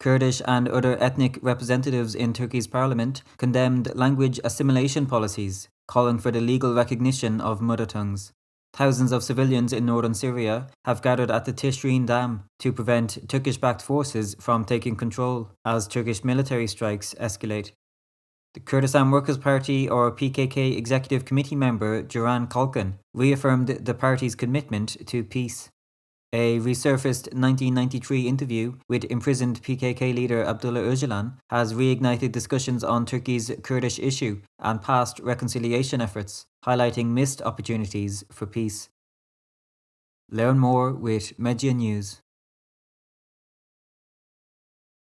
Kurdish and other ethnic representatives in Turkey's parliament condemned language assimilation policies, calling for the legal recognition of mother tongues. Thousands of civilians in northern Syria have gathered at the Tishreen Dam to prevent Turkish-backed forces from taking control as Turkish military strikes escalate. The Kurdistan Workers Party or PKK Executive Committee member Duran Kalkan reaffirmed the party's commitment to peace. A resurfaced 1993 interview with imprisoned PKK leader Abdullah Öcalan has reignited discussions on Turkey's Kurdish issue and past reconciliation efforts, highlighting missed opportunities for peace. Learn more with Medya News.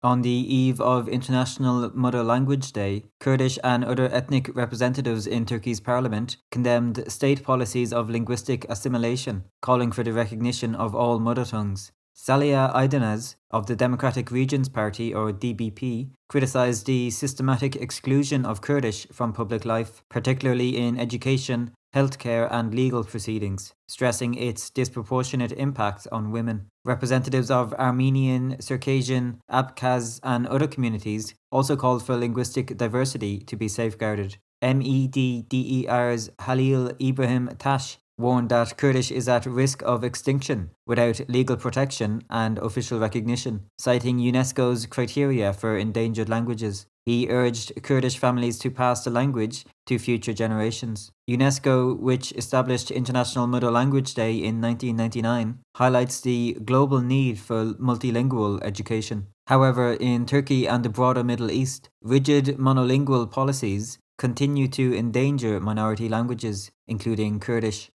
On the eve of International Mother Language Day, Kurdish and other ethnic representatives in Turkey's parliament condemned state policies of linguistic assimilation, calling for the recognition of all mother tongues. Salia Aydınaz of the Democratic Regions Party, or DBP, criticised the systematic exclusion of Kurdish from public life, particularly in education, healthcare and legal proceedings, stressing its disproportionate impact on women. Representatives of Armenian, Circassian, Abkhaz and other communities also called for linguistic diversity to be safeguarded. MEDDER's Halil Ibrahim Tash warned that Kurdish is at risk of extinction without legal protection and official recognition, citing UNESCO's criteria for endangered languages. He urged Kurdish families to pass the language to future generations. UNESCO, which established International Mother Language Day in 1999, highlights the global need for multilingual education. However, in Turkey and the broader Middle East, rigid monolingual policies continue to endanger minority languages, including Kurdish.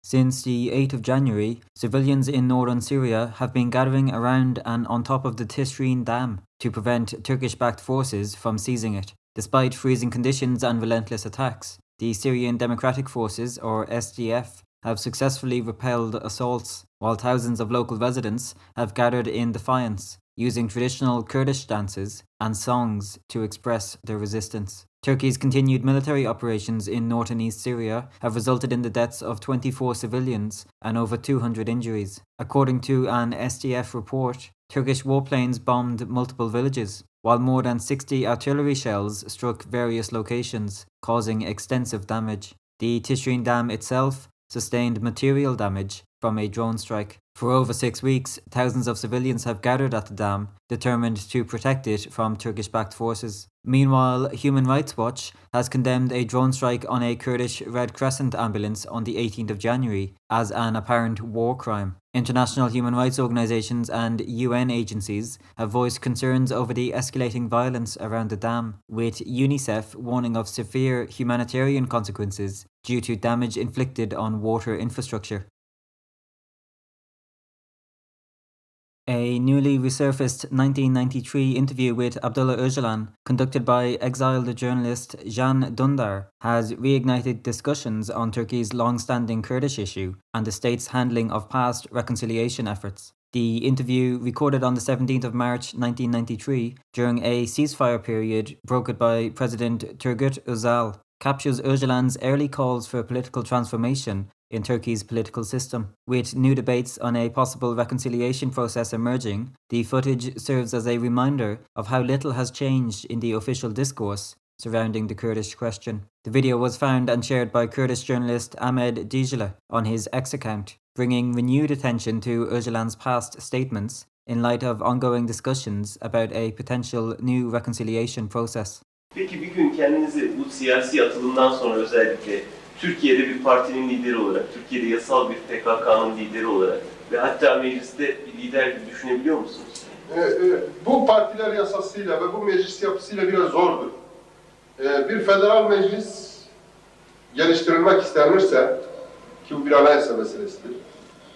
Since the 8th of January, civilians in northern Syria have been gathering around and on top of the Tishreen Dam to prevent Turkish-backed forces from seizing it. Despite freezing conditions and relentless attacks, the Syrian Democratic Forces, or SDF, have successfully repelled assaults, while thousands of local residents have gathered in defiance, using traditional Kurdish dances and songs to express their resistance. Turkey's continued military operations in north and east Syria have resulted in the deaths of 24 civilians and over 200 injuries. According to an SDF report, Turkish warplanes bombed multiple villages, while more than 60 artillery shells struck various locations, causing extensive damage. The Tishreen Dam itself sustained material damage from a drone strike. For over 6 weeks, thousands of civilians have gathered at the dam, determined to protect it from Turkish-backed forces. Meanwhile, Human Rights Watch has condemned a drone strike on a Kurdish Red Crescent ambulance on the 18th of January as an apparent war crime. International human rights organizations and UN agencies have voiced concerns over the escalating violence around the dam, with UNICEF warning of severe humanitarian consequences due to damage inflicted on water infrastructure. A newly resurfaced 1993 interview with Abdullah Öcalan, conducted by exiled journalist Can Dündar, has reignited discussions on Turkey's long-standing Kurdish issue and the state's handling of past reconciliation efforts. The interview, recorded on the 17th of March 1993 during a ceasefire period brokered by President Turgut Özal, captures Öcalan's early calls for political transformation in Turkey's political system. With new debates on a possible reconciliation process emerging, the footage serves as a reminder of how little has changed in the official discourse surrounding the Kurdish question. The video was found and shared by Kurdish journalist Ahmed Dicle on his X account, bringing renewed attention to Öcalan's past statements in light of ongoing discussions about a potential new reconciliation process. Peki bir gün kendinizi bu siyasi atılımdan sonra özellikle Türkiye'de bir partinin lideri olarak, Türkiye'de yasal bir PKK'nın lideri olarak ve hatta mecliste bir lider gibi düşünebiliyor musunuz? Bu partiler yasasıyla ve bu meclis yapısıyla biraz zordur. Bir federal meclis geliştirilmek istenirse, ki bu bir anayasa meselesidir,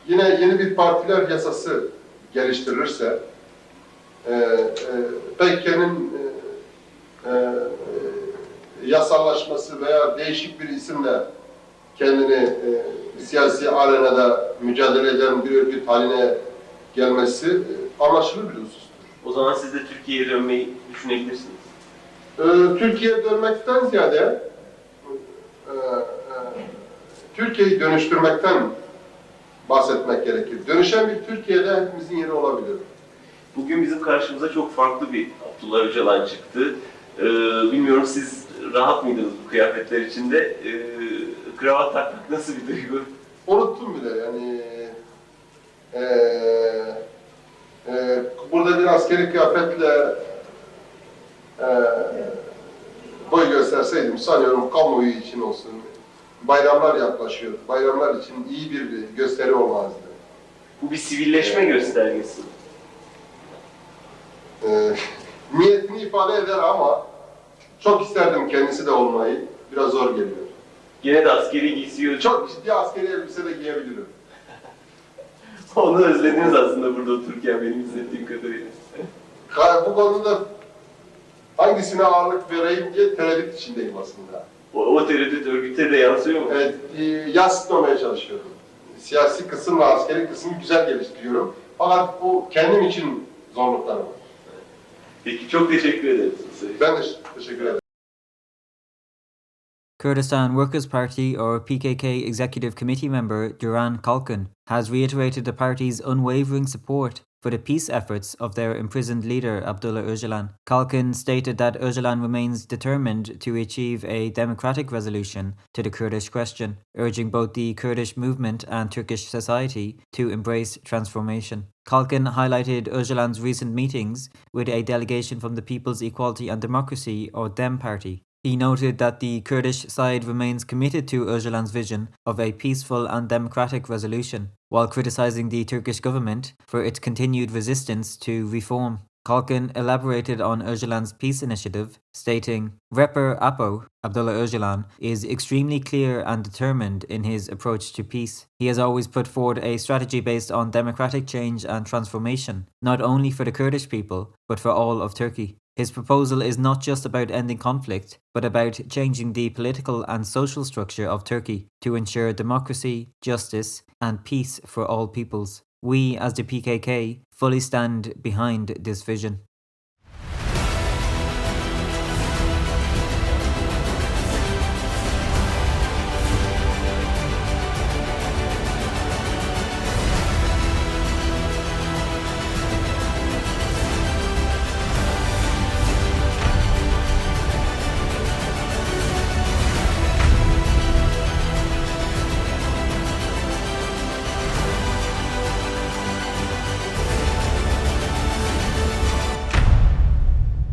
yine yeni bir partiler yasası geliştirilirse, PKK'nın yasallaşması veya değişik bir isimle kendini siyasi arenada mücadele eden bir örgüt haline gelmesi anlaşılır bir husustur. O zaman siz de Türkiye'ye dönmeyi düşünebilirsiniz. Türkiye'ye dönmekten ziyade Türkiye'yi dönüştürmekten bahsetmek gerekir. Dönüşen bir Türkiye'de hepimizin yeri olabilir. Bugün bizim karşımıza çok farklı bir Abdullah Öcalan çıktı. Bilmiyorum siz rahat mıydınız bu kıyafetler içinde? Kravat takmak nasıl bir duygu? Unuttum bile yani. Burada bir askeri kıyafetle boy gösterseydim sanıyorum kamuoyu için olsun. Bayramlar yaklaşıyor. Bayramlar için iyi bir gösteri olmazdı. Bu bir sivilleşme göstergesi. Niyetini ifade eder ama çok isterdim kendisi de olmayı. Biraz zor geliyor. Gene de askeri giysiyor. Çok ciddi askeri elbise de giyebilirim. Onu özlediniz aslında burada otururken benim izlediğim kadarıyla. Bu konuda hangisine ağırlık vereyim diye tereddüt içindeyim aslında. O tereddüt örgüte de yansıyor mu? Evet, yansıtmamaya çalışıyorum. Siyasi kısımla askeri kısmı güzel geliştiriyorum. Fakat bu kendim için zorluklarım var. Peki çok teşekkür ederim. Ben de teşekkür ederim. Kurdistan Workers Party or PKK Executive Committee member Duran Kalkan has reiterated the party's unwavering support for the peace efforts of their imprisoned leader Abdullah Öcalan. Kalkan stated that Öcalan remains determined to achieve a democratic resolution to the Kurdish question, urging both the Kurdish movement and Turkish society to embrace transformation. Kalkan highlighted Öcalan's recent meetings with a delegation from the People's Equality and Democracy or DEM party. He noted that the Kurdish side remains committed to Öcalan's vision of a peaceful and democratic resolution, while criticising the Turkish government for its continued resistance to reform. Kalkan elaborated on Öcalan's peace initiative, stating, Rapper Apo, Abdullah Öcalan, is extremely clear and determined in his approach to peace. He has always put forward a strategy based on democratic change and transformation, not only for the Kurdish people, but for all of Turkey. His proposal is not just about ending conflict, but about changing the political and social structure of Turkey to ensure democracy, justice, and peace for all peoples. We, as the PKK, fully stand behind this vision.